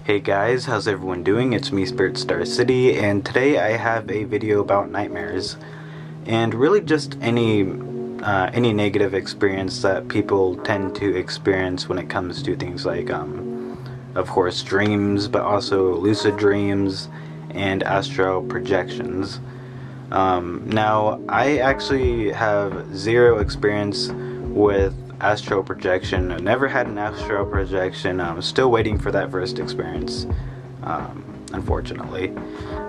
Hey guys, how's everyone doing? It's me, Spirit Star City, and today I have a video about nightmares, and really just any negative experience that people tend to experience when it comes to things like, of course, dreams, but also lucid dreams and astral projections. Now, I actually have zero experience with astral projection. I never had an astral projection. I'm still waiting for that first experience, unfortunately.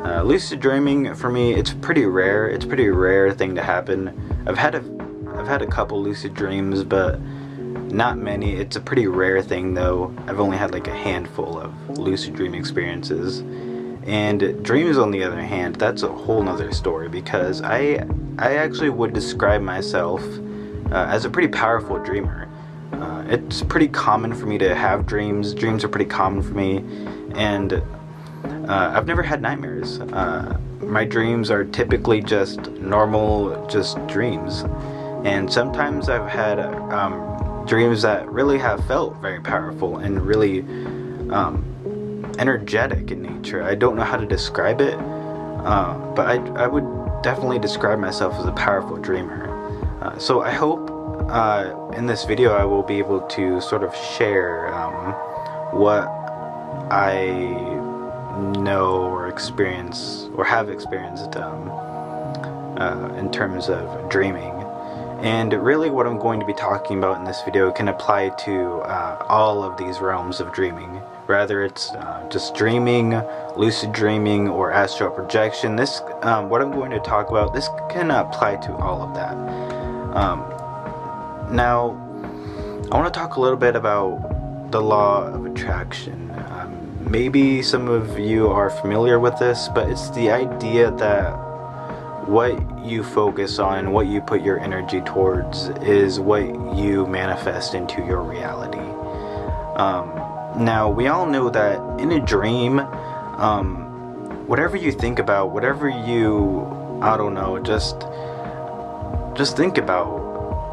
Lucid dreaming, for me, it's pretty rare. It's a pretty rare thing to happen. I've had a couple lucid dreams, but not many. It's a pretty rare thing, though. I've only had like a handful of lucid dream experiences. And dreams, on the other hand, that's a whole nother story, because I actually would describe myself as a pretty powerful dreamer. It's pretty common for me to have dreams. Dreams are pretty common for me, and I've never had nightmares. My dreams are typically just normal, just dreams. And sometimes I've had dreams that really have felt very powerful and really energetic in nature. I don't know how to describe it, but I would definitely describe myself as a powerful dreamer. So I hope in this video I will be able to sort of share what I know or experience or have experienced in terms of dreaming. And really what I'm going to be talking about in this video can apply to all of these realms of dreaming. Rather it's just dreaming, lucid dreaming, or astral projection. This, what I'm going to talk about, this can apply to all of that. Now, I want to talk a little bit about the law of attraction. Maybe some of you are familiar with this, but it's the idea that what you focus on, what you put your energy towards, is what you manifest into your reality. Now, we all know that in a dream, whatever you think about, whatever you, I don't know, just think about,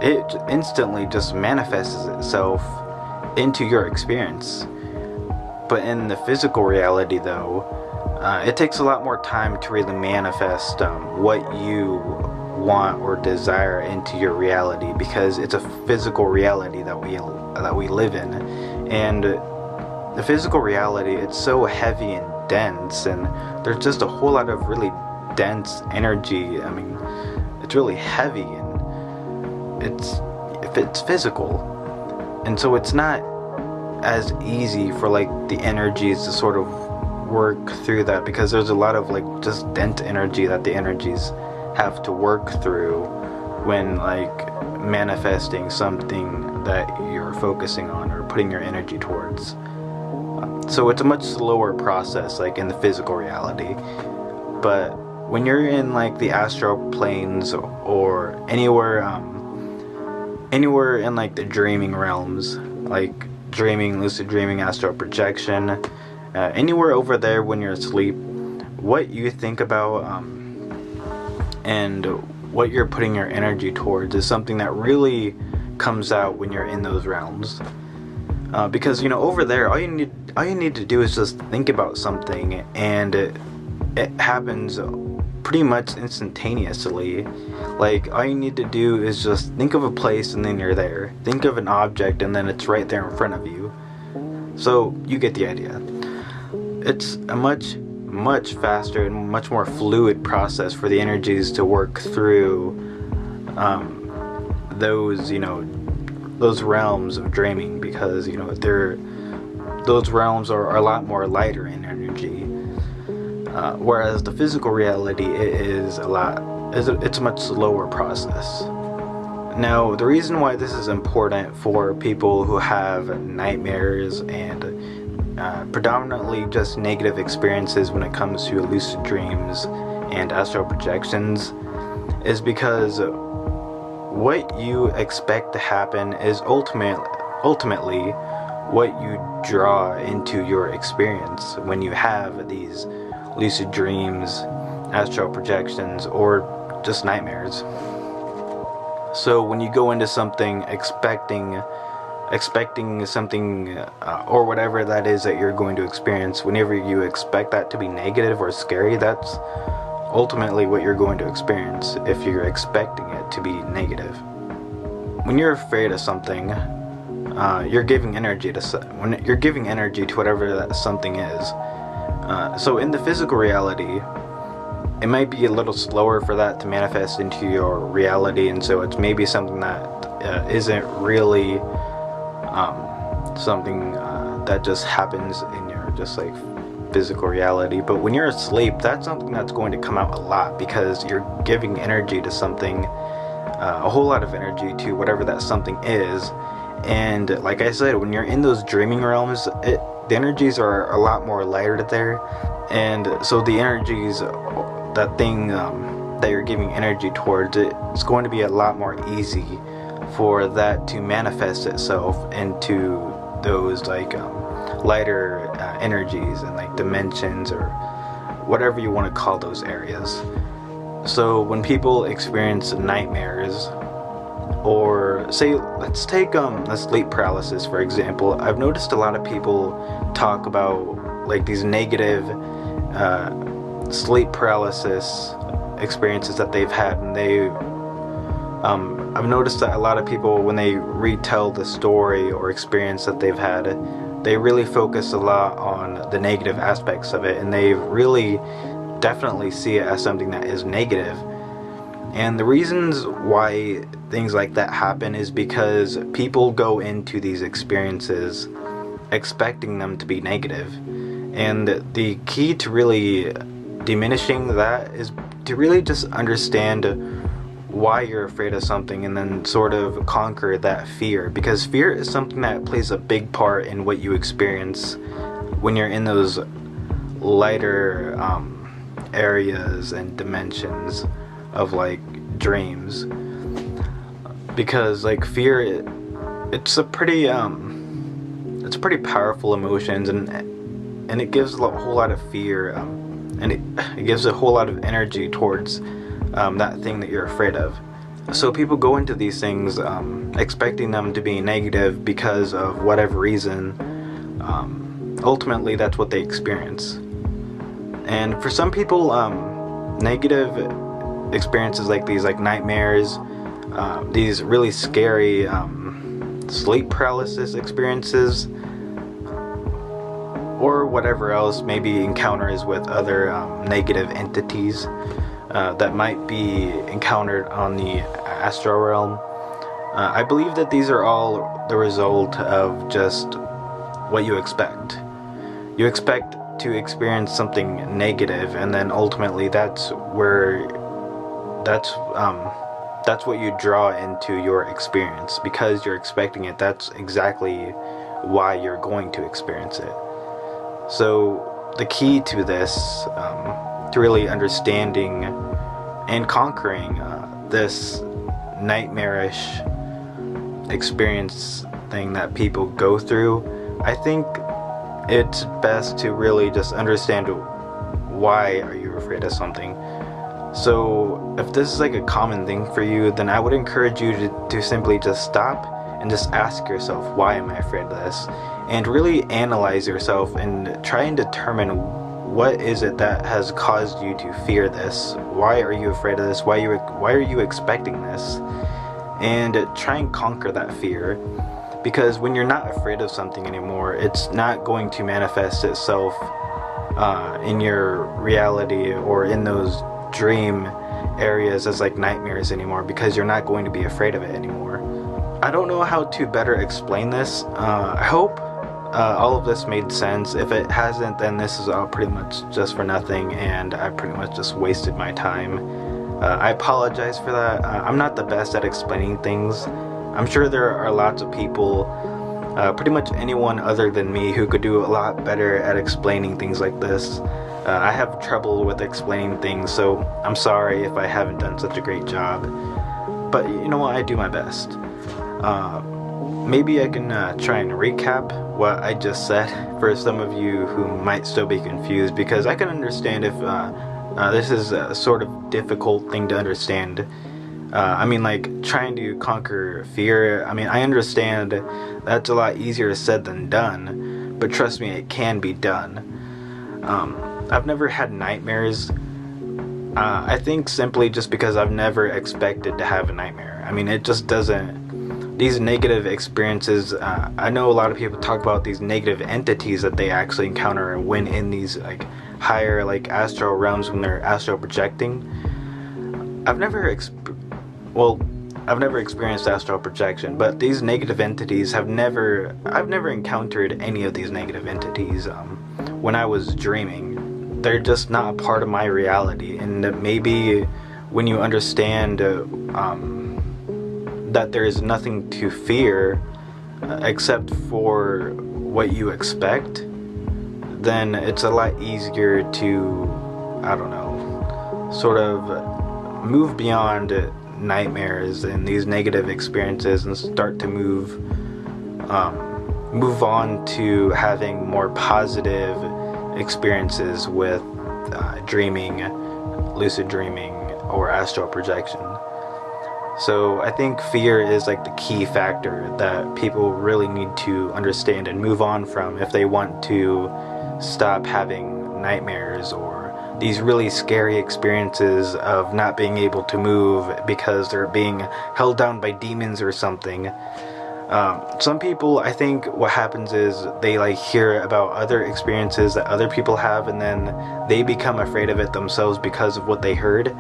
it instantly just manifests itself into your experience. But in the physical reality, though, it takes a lot more time to really manifest what you want or desire into your reality, because it's a physical reality that we live in. And the physical reality, it's so heavy and dense, and there's just a whole lot of really dense energy. I mean, it's really heavy, and it's physical, and so it's not as easy for like the energies to sort of work through that, because there's a lot of like just dense energy that the energies have to work through when like manifesting something that you're focusing on or putting your energy towards. So it's a much slower process, like in the physical reality. But when you're in like the astral planes or anywhere in like the dreaming realms, like dreaming, lucid dreaming, astral projection, anywhere over there when you're asleep, what you think about and what you're putting your energy towards is something that really comes out when you're in those realms. Because, you know, over there, all you need to do is just think about something, and it happens pretty much instantaneously. Like, all you need to do is just think of a place, and then you're there. Think of an object, and then it's right there in front of you. So you get the idea. It's a much faster and much more fluid process for the energies to work through those, you know, those realms of dreaming, because, you know, those realms are a lot more lighter in energy, whereas the physical reality it's a much slower process. Now, the reason why this is important for people who have nightmares and predominantly just negative experiences when it comes to lucid dreams and astral projections is because what you expect to happen is ultimately what you draw into your experience when you have these lucid dreams, astral projections, or just nightmares. So when you go into something expecting expecting something or whatever that is that you're going to experience, whenever you expect that to be negative or scary, that's ultimately what you're going to experience if you're expecting it to be negative. When you're afraid of something, you're giving energy to whatever that something is. So in the physical reality, it might be a little slower for that to manifest into your reality, and so it's maybe something that isn't really something that just happens in your just like physical reality. But when you're asleep, that's something that's going to come out a lot, because you're giving energy to something, a whole lot of energy to whatever that something is. And like I said, when you're in those dreaming realms, the energies are a lot more lighter there, and so the energies, that thing that you're giving energy towards, it's going to be a lot more easy for that to manifest itself into those like lighter energies and like dimensions, or whatever you want to call those areas. So when people experience nightmares, or say, let's take sleep paralysis for example, I've noticed a lot of people talk about like these negative sleep paralysis experiences that they've had, and I've noticed that a lot of people, when they retell the story or experience that they've had, they really focus a lot on the negative aspects of it, and they really definitely see it as something that is negative. And the reasons why things like that happen is because people go into these experiences expecting them to be negative. And the key to really diminishing that is to really just understand why you're afraid of something, and then sort of conquer that fear, because fear is something that plays a big part in what you experience when you're in those lighter areas and dimensions of like dreams. Because like fear, it's a pretty powerful emotions, and it gives a whole lot of fear, and it gives a whole lot of energy towards that thing that you're afraid of. So people go into these things expecting them to be negative because of whatever reason. Ultimately, that's what they experience. And for some people, negative experiences like these, like nightmares, these really scary sleep paralysis experiences, or whatever else, maybe encounters with other negative entities that might be encountered on the astral realm. I believe that these are all the result of just what you expect. You expect to experience something negative, and then ultimately that's what you draw into your experience, because you're expecting it. That's exactly why you're going to experience it. So the key to this, to really understanding and conquering this nightmarish experience thing that people go through, I think it's best to really just understand why are you afraid of something. So if this is like a common thing for you, then I would encourage you to simply just stop and just ask yourself, why am I afraid of this? And really analyze yourself and try and determine, what is it that has caused you to fear this? Why are you afraid of this? Why are you expecting this? And try and conquer that fear. Because when you're not afraid of something anymore, it's not going to manifest itself in your reality or in those dream areas as like nightmares anymore, because you're not going to be afraid of it anymore. I don't know how to better explain this. I hope all of this made sense. If it hasn't, then this is all pretty much just for nothing, and I pretty much just wasted my time. I apologize for that. I'm not the best at explaining things. I'm sure there are lots of people, pretty much anyone other than me, who could do a lot better at explaining things like this. I have trouble with explaining things, so I'm sorry if I haven't done such a great job. But you know what, I do my best. Maybe I can try and recap what I just said for some of you who might still be confused, because I can understand if this is a sort of difficult thing to understand. I mean, like, trying to conquer fear, I mean, I understand that's a lot easier said than done, but trust me, it can be done. I've never had nightmares, I think simply just because I've never expected to have a nightmare. I mean, it just doesn't, these negative experiences, I know a lot of people talk about these negative entities that they actually encounter when in these, like, higher, like, astral realms when they're astral projecting. I've never experienced astral projection, but these negative entities I've never encountered any of these negative entities when I was dreaming. They're just not a part of my reality, and maybe when you understand that there is nothing to fear except for what you expect, then it's a lot easier to, I don't know, sort of move beyond nightmares and these negative experiences and start to move on to having more positive experiences with dreaming, lucid dreaming, or astral projection. So I think fear is like the key factor that people really need to understand and move on from if they want to stop having nightmares or these really scary experiences of not being able to move because they're being held down by demons or something. Some people, I think what happens is they like hear about other experiences that other people have, and then they become afraid of it themselves because of what they heard.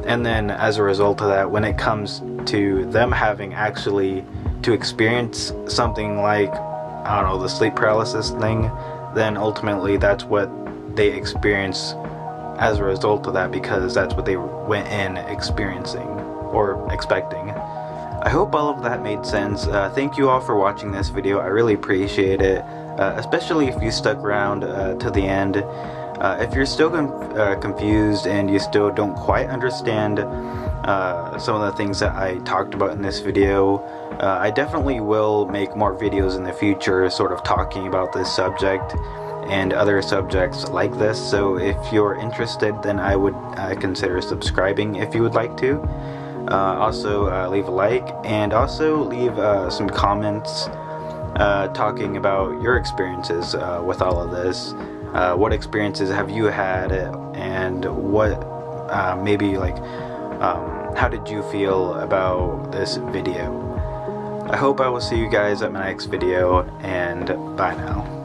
And then as a result of that, when it comes to them having actually to experience something like, I don't know, the sleep paralysis thing, then ultimately that's what they experience as a result of that, because that's what they went in experiencing or expecting. I hope all of that made sense. Thank you all for watching this video. I really appreciate it, especially if you stuck around to the end. If you're still confused and you still don't quite understand some of the things that I talked about in this video, I definitely will make more videos in the future sort of talking about this subject and other subjects like this. So if you're interested, then I would consider subscribing if you would like to. Also leave a like, and also leave some comments talking about your experiences with all of this. What experiences have you had, and what maybe like how did you feel about this video? I hope I will see you guys at my next video, and bye now.